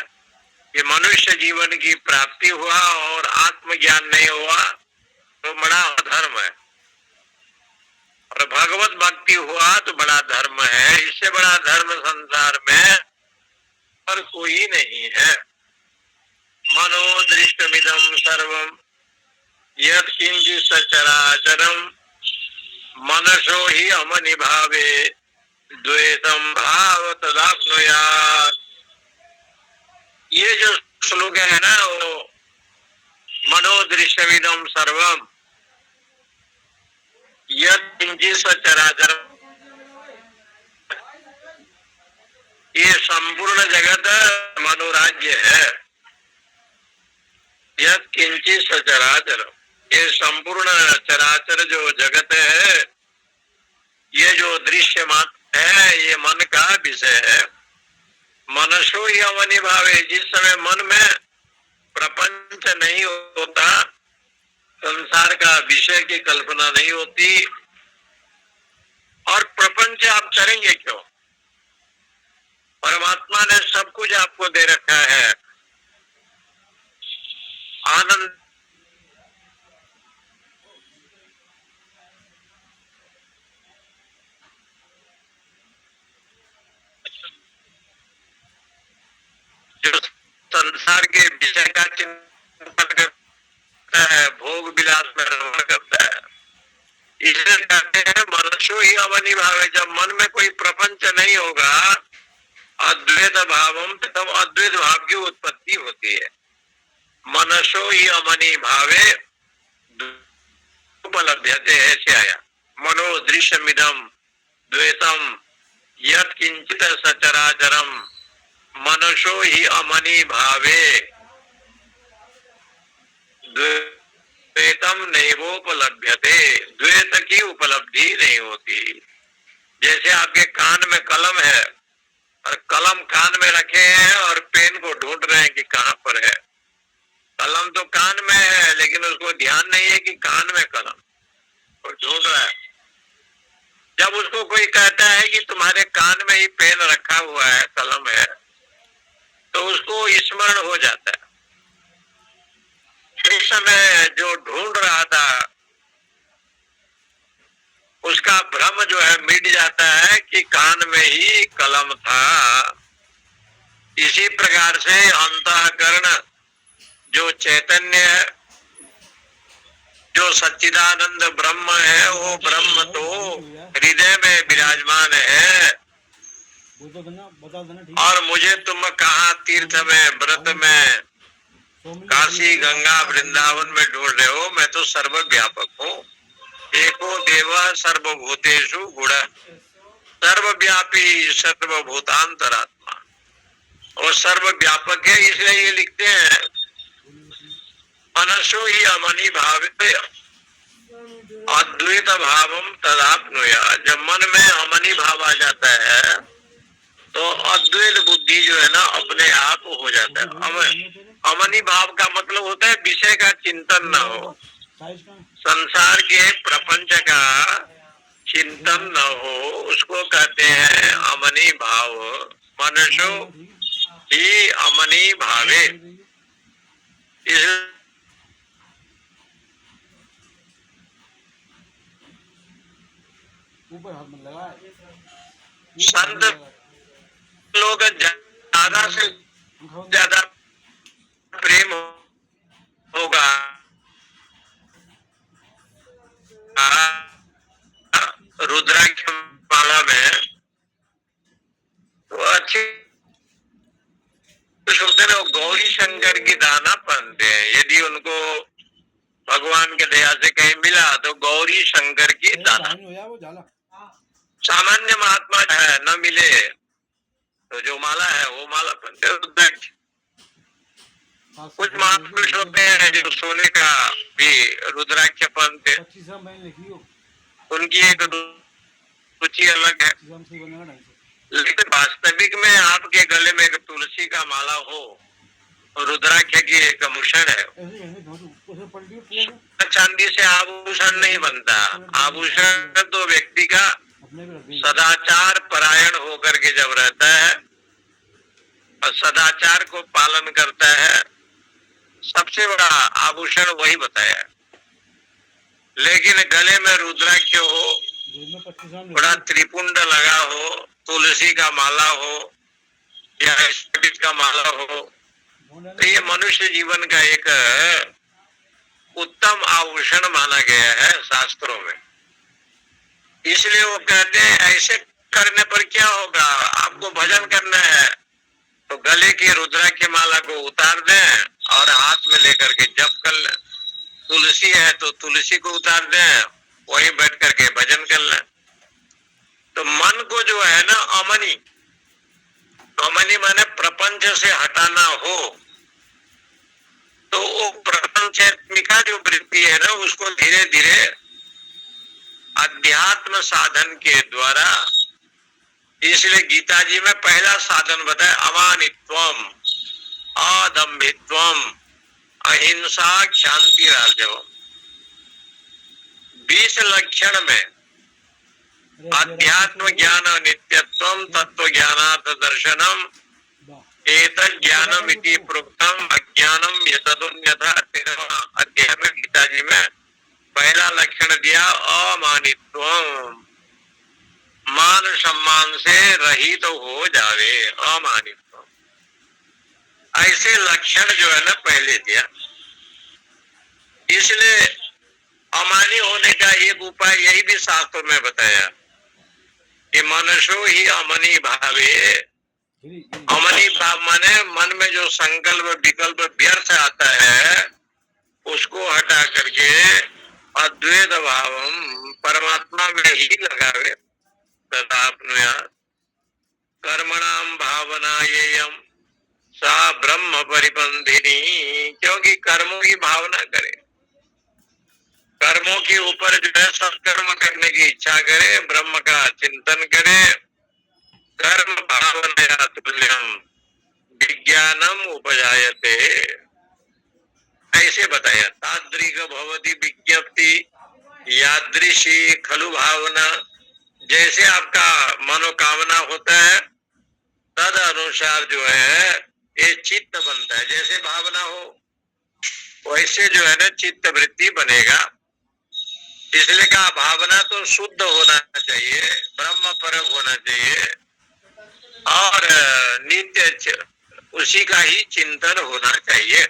कि मनुष्य जीवन की प्राप्ति हुआ और आत्मज्ञान नहीं हुआ तो बड़ा अधर्म है, और भगवत भक्ति हुआ तो बड़ा धर्म है। इससे बड़ा धर्म संसार में और कोई नहीं है। मनोदृष्टमिदं सर्वम यत् किंचित् सचराचरम मनसो ही अमनि भावे द्वैतम भाव तदाप्नुयात्। ये जो श्लोक है ना, वो मनोदृष्टमिदं सर्वम यत् किंचित् सचराचरम, ये संपूर्ण जगत मनोराज्य है। यत् किंचित् सचराचरम, ये संपूर्ण चराचर जो जगत है, ये जो दृश्य मात्र है, ये मन का विषय है। मनसो ही अमनि भावे, जिस समय मन में प्रपंच नहीं होता, संसार का विषय की कल्पना नहीं होती, और प्रपंच आप करेंगे क्यों? परमात्मा ने सब कुछ आपको दे रखा है। आनंद जो संसार के विषय का चिंतन करता है, भोग विलास में रमण करता है, इसे कहते हैं मनसो ही अमनि भावे। जब मन में कोई प्रपंच नहीं होगा, अद्वैत भावम, तब अद्वैत भाव की उत्पत्ति होती है। मनसो ही अमनि भावे उपलभ्यते, ऐसे आया। मनोदृश्यमिदं द्वैतम यत् किंचित् सचराचरम मनसो ही अमनि भावे द्वैतम नैवोपलभ्यते, द्वैत की उपलब्धि नहीं होती। जैसे आपके कान में कलम है और कलम कान में रखे हैं और पेन को ढूंढ रहे हैं कि कहाँ पर है। कलम तो कान में है लेकिन उसको ध्यान नहीं है कि कान में कलम, और ढूंढ रहा है। जब उसको कोई कहता है कि तुम्हारे कान में ही पेन रखा हुआ है, कलम है, तो उसको स्मरण हो जाता है। इस समय जो ढूंढ रहा था उसका भ्रम जो है मिट जाता है कि कान में ही कलम था। इसी प्रकार से अंतःकरण जो चैतन्य है, जो सच्चिदानंद ब्रह्म है, वो ब्रह्म तो हृदय में विराजमान है। और मुझे तुम कहाँ तीर्थ में, व्रत में, काशी गंगा वृंदावन में ढूंढ रहे हो? मैं तो सर्वव्यापक हूँ। एको देव सर्वभूतेषु गुण, सर्वव्यापी सर्वभूतांतरात्मा, और सर्वव्यापक है। इसलिए ये लिखते हैं मनसो ही अमनि भावे अद्वैत भावम तदाप्नुयात्। जब मन में अमनि भाव आ जाता है तो अद्वैत बुद्धि जो है ना अपने आप हो जाता है। अमनि भाव का मतलब होता है विषय का चिंतन न हो, संसार के प्रपंच का चिंतन न हो, उसको कहते हैं अमनि भाव। मनसो ही अमनि भावे। इस संत लोग ज्यादा से ज्यादा प्रेम होगा रुद्राक्ष माला में, तो अच्छे कुछ होते हैं, वो गौरी शंकर की दाना पहनते हैं। यदि उनको भगवान के दया से कहीं मिला तो गौरी शंकर की दाना। सामान्य महात्मा है न मिले तो जो माला है वो माला पहनते हैं। कुछ महापुरुष होते हैं जो सोने का भी रुद्राक्ष पहनते, उनकी एक रुचि अलग है। लेकिन वास्तविक में आपके गले में एक तुलसी का माला हो रुद्राक्ष की एक भूषण है। ऐसे ऐसे धोती उसे पलटी प्लेट चांदी से आभूषण नहीं बनता। आभूषण तो व्यक्ति का अपने भी रख दी। सदाचार परायण होकर के जब रहता है और सदाचार को पालन करता है, सबसे बड़ा आभूषण वही बताया है। लेकिन गले में रुद्राक्ष हो, जेब में 25 ग्राम बड़ा त्रिपुंड लगा हो, तुलसी का माला हो या स्फटिक का माला हो, तो ये मनुष्य जीवन का एक उत्तम आभूषण माना गया है शास्त्रों में। इसलिए वो कहते हैं ऐसे करने पर क्या होगा, आपको भजन करना है तो गले की रुद्राक्ष माला को उतार दें और हाथ में लेकर के जप कर लें। तुलसी है तो तुलसी को उतार दें, वहीं बैठ करके भजन कर लें। तो मन को जो है ना अमनी, अमनी माने प्रपंच से हटाना हो, तो वो प्रपंचात्मिका जो वृत्ति है ना, उसको धीरे धीरे अध्यात्म साधन के द्वारा, इसलिए गीता जी में पहला साधन बताया अमानित्वम, अदम्भित्वम, अहिंसा, शांति, राजवम। 20 लक्षण में अध्यात्म ज्ञान नित्यत्वम, तत्व ज्ञानार्थ दर्शनम, एतत् ज्ञानम इति प्रोक्तम, अज्ञानम यतदुन्यथा। 13वां अध्याय में गीता जी में पहला लक्षण दिया अमानित्वम, मान सम्मान से रहित तो हो जावे, अमानित्वम। ऐसे लक्षण जो है ना पहले दिया। इसलिए अमानी होने का एक उपाय यही भी शास्त्र में बताया कि मनुष्यो ही अमनी भावे। अमनी भाव माने मन में जो संकल्प विकल्प व्यर्थ आता है उसको हटा करके अद्वैत भावम, परमात्मा में ही लगावे। तथा कर्मणाम भावना येयम सा ब्रह्म परिपंथिनी, क्योंकि कर्मों की भावना करे, कर्मों के ऊपर जो है सत्कर्म करने की इच्छा करे, ब्रह्म का चिंतन करे। कर्म भावनया तुल्यम विज्ञानम उपजायते, ऐसे बताया। ताद्रिक भवति विज्ञप्ति यादृशी खलु भावना, जैसे आपका मनोकामना होता है तद अनुसार जो है ये चित्त बनता है। जैसे भावना हो वैसे जो है ना चित्त वृत्ति बनेगा। इसलिए कहा भावना तो शुद्ध होना चाहिए, ब्रह्म परक होना चाहिए और नित्य उसी का ही चिंतन होना चाहिए।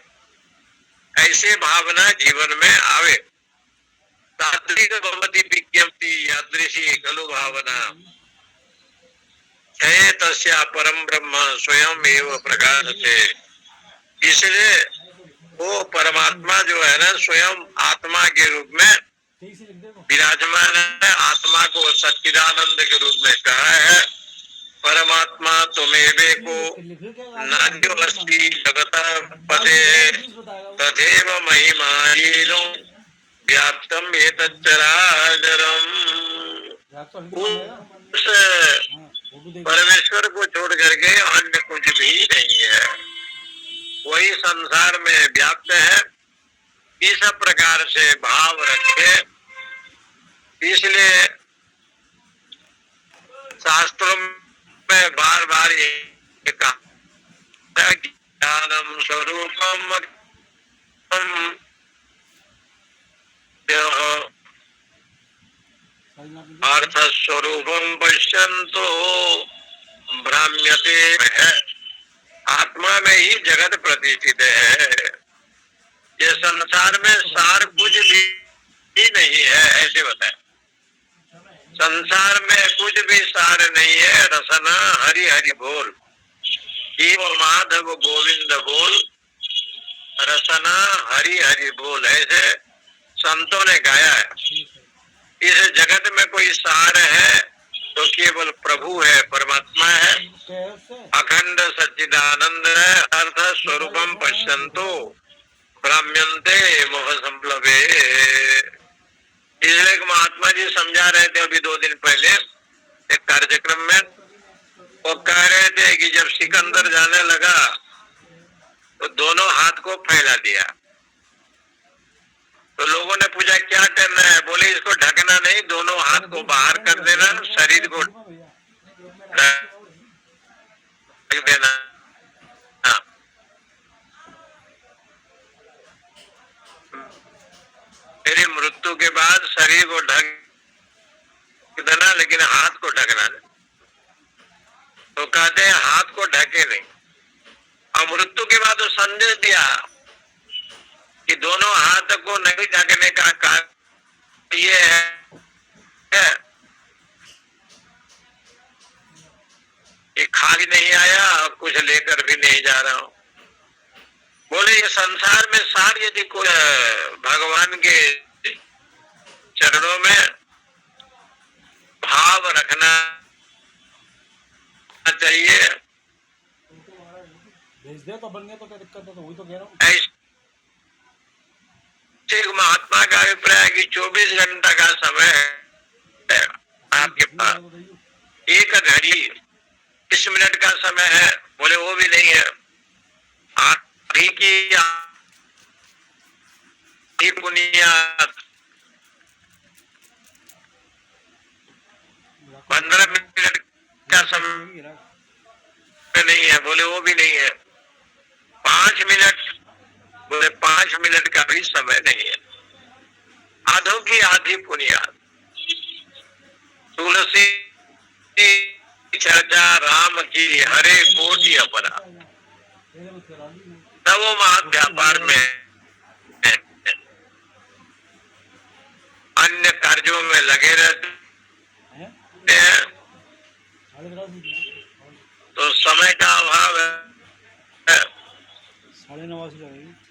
ऐसे भावना जीवन में आवे। तात्विक भवति विज्ञप्ति यादृशी खलु भावना, है तस्या परम ब्रह्म स्वयं एव प्रकाशते। इसलिए वो परमात्मा जो है ना स्वयं आत्मा के रूप में विराजमान है। आत्मा को सच्चिदानंद के रूप में कहा है। परमात्मा तुमेवे को नान्यो अस्ति जगत पदे तथैव महिमानीनो व्याप्तम एतच्चराचरम। उस परमेश्वर को छोड़ करके अन्य कुछ भी नहीं है, वही संसार में व्याप्त है। इस प्रकार से भाव रखे। इसलिए शास्त्रों में बार बार ये कहा ज्ञानम स्वरूपम अर्थ स्वरूपम पश्यन्तो भ्राम्यते है। आत्मा में ही जगत प्रतिष्ठित है। ये संसार में सार कुछ भी नहीं है, ऐसे बताए। संसार में कुछ भी सार नहीं है। रसना हरि हरि बोल, शिव माधव गोविंद बोल, रसना हरि हरि बोल, ऐसे संतों ने गाया है। इस जगत में कोई सार है तो केवल प्रभु है, परमात्मा है, अखंड सच्चिदानंद है। अर्थ स्वरूपम पश्यन्तो भ्राम्यन्ते मोह संप्लवे। इसलिए महात्मा जी समझा रहे थे अभी 2 दिन पहले एक कार्यक्रम में। वो कह रहे थे कि जब सिकंदर जाने लगा तो दोनों हाथ को फैला दिया। तो लोगों ने पूछा क्या करना है, बोले इसको ढकना नहीं, दोनों हाथ को बाहर कर देना, शरीर को ढक देना। हाँ। मेरी मृत्यु के बाद शरीर को ढक देना, लेकिन हाथ को ढकना नहीं। तो कहते हैं हाथ को ढके नहीं। और मृत्यु के बाद तो संदेश दिया कि दोनों हाथ को नहीं ढकने का कारण ये है कि खाली नहीं आया और कुछ लेकर भी नहीं जा रहा हूं। बोले ये संसार में सार यदि कोई भगवान के चरणों में भाव रखना चाहिए। भेज दे तो बन गया तो क्या दिक्कत है, तो वही तो कह रहा हूँ। ऐसे महात्मा का अभिप्राय है कि 24 घंटा का समय है आपके पास, 1 घड़ी 20 मिनट का समय है, बोले वो भी नहीं है। आधी की बुनियाद 15 मिनट का समय नहीं है, बोले वो भी नहीं है। 5 मिनट, बोले 5 मिनट का भी समय नहीं है। आधों की आधी बुनियाद। तुलसी चर्चा राम की हरे कोटि अपना, तब वो महान व्यापार में अन्य कार्यों में लगे रहते हैं, तो समय का अभाव है।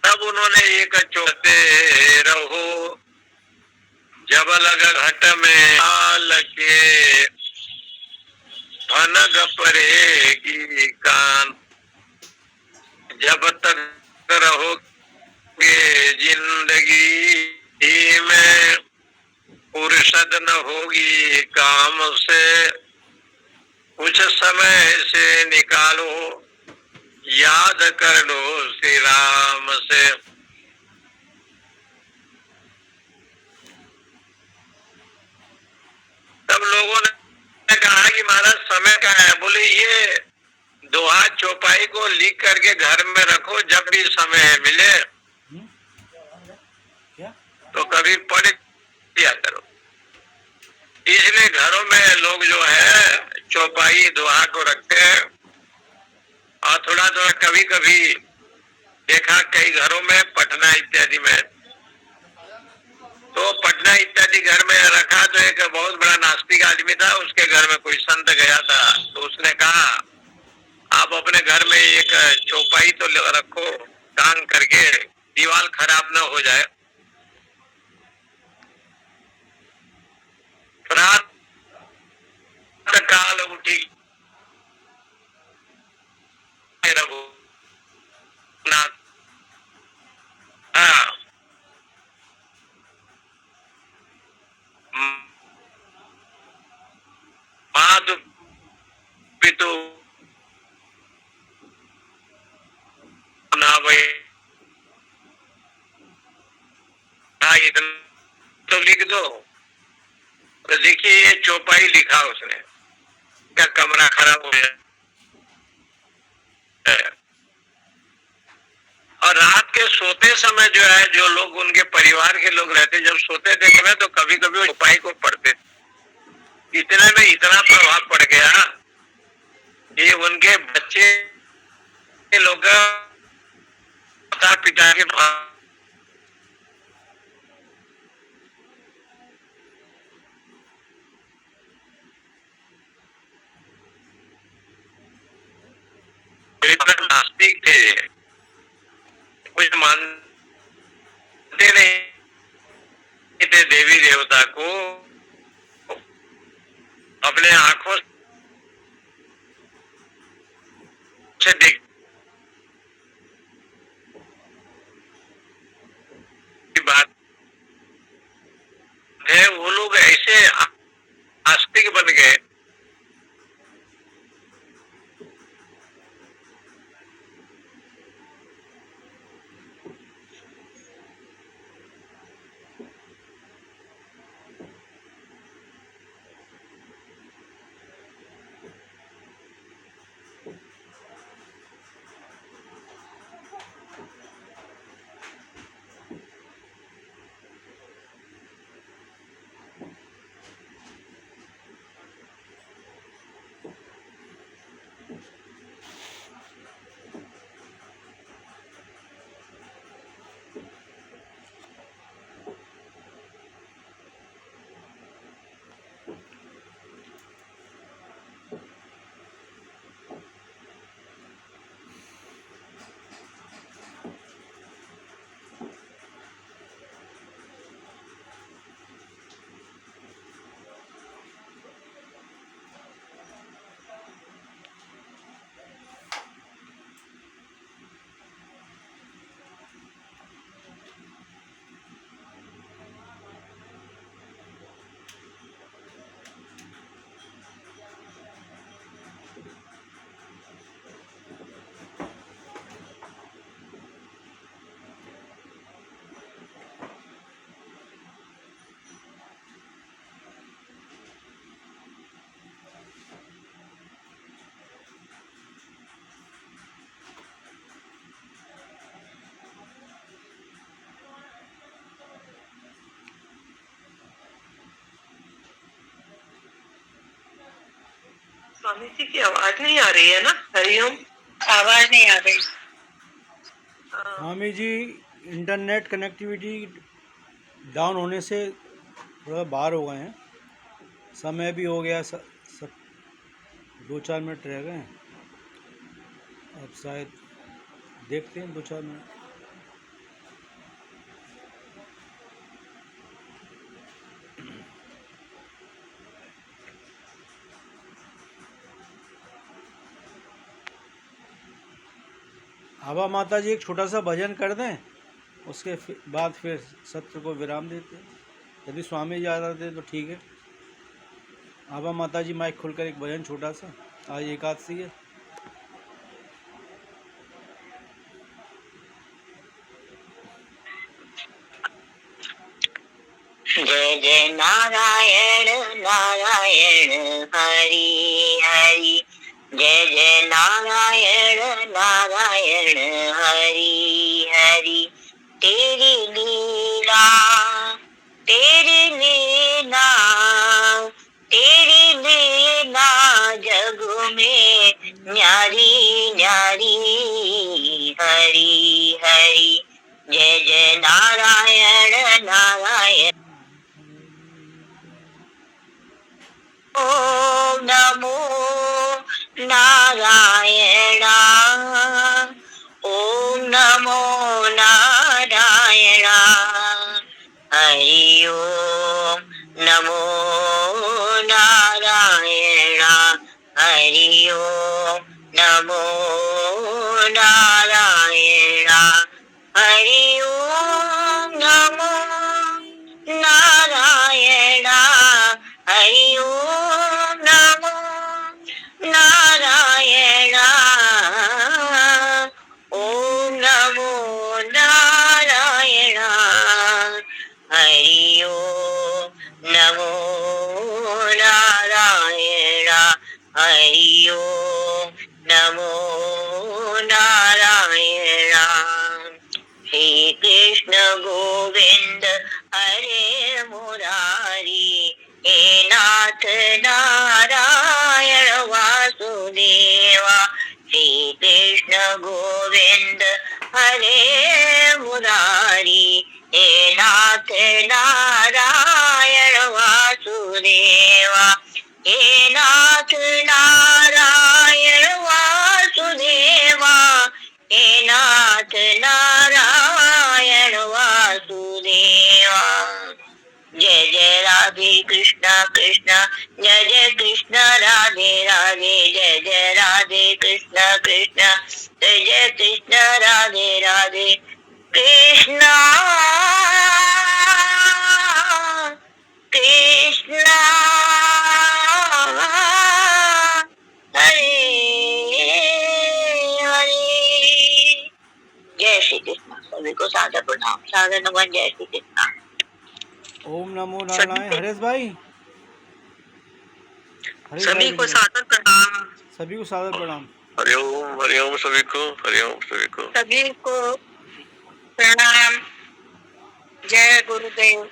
तब उन्होंने एक चौथे रहो जब लग घट में आल के भनग पड़ेगी कान, जब तक रहोगे जिंदगी में फुर्सत न होगी काम से, कुछ समय से निकालो याद कर लो श्री राम से। तब लोगों ने कहा कि महाराज समय का है, बोले ये दोहा चौपाई को लिख करके घर में रखो, जब भी समय मिले तो कभी पढ़ दिया करो। इसलिए घरों में लोग जो है चौपाई दोहा को रखते हैं। और थोड़ा थोड़ा कभी कभी देखा कई घरों में पटना इत्यादि में, तो पटना इत्यादि घर में रखा। तो एक बहुत बड़ा नास्तिक आदमी था, उसके घर में कोई संत गया था, तो उसने कहा आप अपने घर में एक चौपाई तो रखो टांग करके, दीवार खराब ना हो जाए। रात काल उठी रघुनाथ, हाँ, मातु पितु ना भाई, हाँ इतना तो लिख दो। तो देखिए ये चौपाई लिखा उसने, क्या कमरा खराब हो गया। और रात के सोते समय जो है, जो लोग उनके परिवार के लोग रहते, जब सोते थे में, तो कभी कभी वो चौपाई को पढ़ते। इतने में इतना प्रभाव पड़ गया कि उनके बच्चे लोग माता पिता के नास्तिक थे, कुछ मानते नहीं थे देवी देवता को, अपने आंखों से देख की बात है। वो लोग ऐसे आस्तिक बन गए स्वामी जी की आवाज नहीं आ रही है ना? हरिओम। आवाज नहीं आ रही। Swami ji internet connectivity down होने से थोड़ा बाहर हो गए हैं। समय भी हो गया, सब 2-4 मिनट रह गए हैं। अब शायद देखते हैं 2-4 मिनट। आबा माता जी एक छोटा सा भजन कर दें, उसके बाद फिर सत्र को विराम देते हैं। यदि स्वामी जी आ जाते तो ठीक है। आबा माता जी माइक खोलकर एक भजन छोटा सा, आज एकादशी है। जय जय नारायण नारायण हरि हरि, जय जय नारायण नारायण हरि हरि। तेरी लीला तेरी लीला तेरी लीला जग में न्यारी न्यारी, हरि हरि। जय जय नारायण नारायण। ओम नमो नारायण, ओम नमो नारायण, हरि ओम नमो नारायण, हरि ओम नमो नारायण, हरि ओम नमो नारायण, हरि ओम नमो नारायण, ओम नमो नारायण, हरि ओम नमो नारायण, हरि ओम नमो नारायण। श्री कृष्ण गोविंद हरे मुरारी, हे नाथ नारायण वासुदेवा। श्री कृष्ण गोविंद हरे मुरारी, हे नाथ नारायण वासुदेवा। हे नाथ नारायण वासुदेवा, हे नाथ नारायण वासुदेवा। जय जय राधे कृष्ण कृष्ण, जय जय कृष्ण राधे राधे, जय जय राधे कृष्ण कृष्ण, जय जय कृष्ण राधे राधे। कृष्ण कृष्ण हरे हरे। जय श्री कृष्ण। सभी को सादर प्रणाम, सादर नमन। जय श्री कृष्ण। ओम नमो नारायण। हरेश भाई, सभी को सादर प्रणाम। सभी को सादर प्रणाम। हरिओम सभी को, हरिओम सभी को, सभी को प्रणाम। जय गुरुदेव।